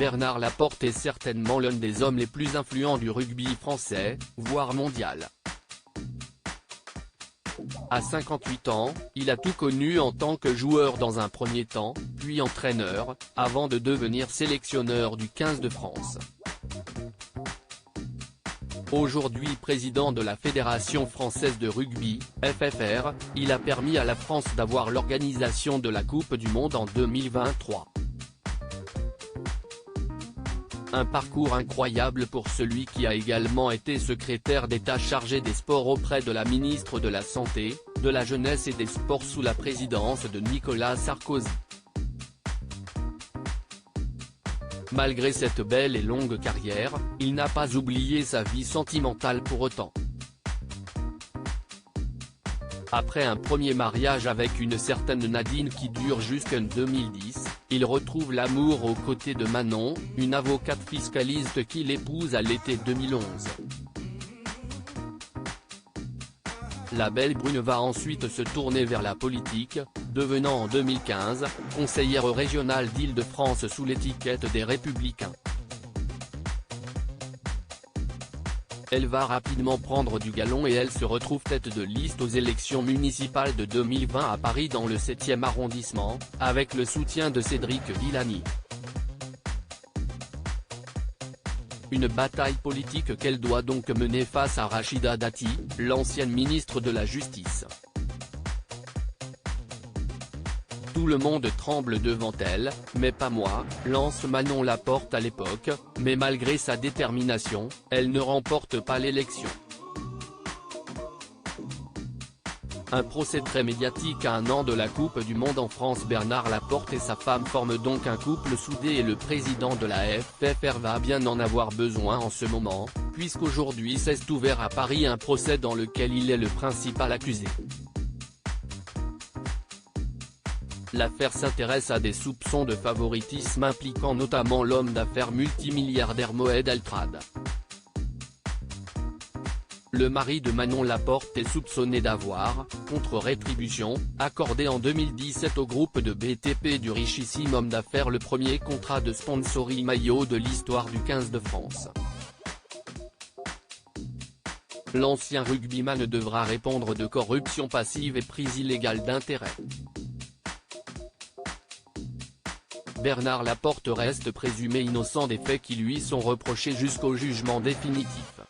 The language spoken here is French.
Bernard Laporte est certainement l'un des hommes les plus influents du rugby français, voire mondial. À 58 ans, il a tout connu en tant que joueur dans un premier temps, puis entraîneur, avant de devenir sélectionneur du 15 de France. Aujourd'hui président de la Fédération française de rugby, FFR, il a permis à la France d'avoir l'organisation de la Coupe du Monde en 2023. Un parcours incroyable pour celui qui a également été secrétaire d'État chargé des sports auprès de la ministre de la Santé, de la Jeunesse et des Sports sous la présidence de Nicolas Sarkozy. Malgré cette belle et longue carrière, il n'a pas oublié sa vie sentimentale pour autant. Après un premier mariage avec une certaine Nadine qui dure jusqu'en 2010, il retrouve l'amour aux côtés de Manon, une avocate fiscaliste qu'il épouse à l'été 2011. La belle brune va ensuite se tourner vers la politique, devenant en 2015, conseillère régionale d'Île-de-France sous l'étiquette des Républicains. Elle va rapidement prendre du galon et elle se retrouve tête de liste aux élections municipales de 2020 à Paris dans le 7e arrondissement, avec le soutien de Cédric Villani. Une bataille politique qu'elle doit donc mener face à Rachida Dati, l'ancienne ministre de la Justice. Tout le monde tremble devant elle, mais pas moi, lance Manon Laporte à l'époque, mais malgré sa détermination, elle ne remporte pas l'élection. Un procès très médiatique à un an de la Coupe du Monde en France. Bernard Laporte et sa femme forment donc un couple soudé et le président de la FFR va bien en avoir besoin en ce moment, puisqu'aujourd'hui s'est ouvert à Paris un procès dans lequel il est le principal accusé. L'affaire s'intéresse à des soupçons de favoritisme impliquant notamment l'homme d'affaires multimilliardaire Moed Altrad. Le mari de Manon Laporte est soupçonné d'avoir, contre rétribution, accordé en 2017 au groupe de BTP du richissime homme d'affaires le premier contrat de sponsoring maillot de l'histoire du 15 de France. L'ancien rugbyman devra répondre de corruption passive et prise illégale d'intérêt. Bernard Laporte reste présumé innocent des faits qui lui sont reprochés jusqu'au jugement définitif.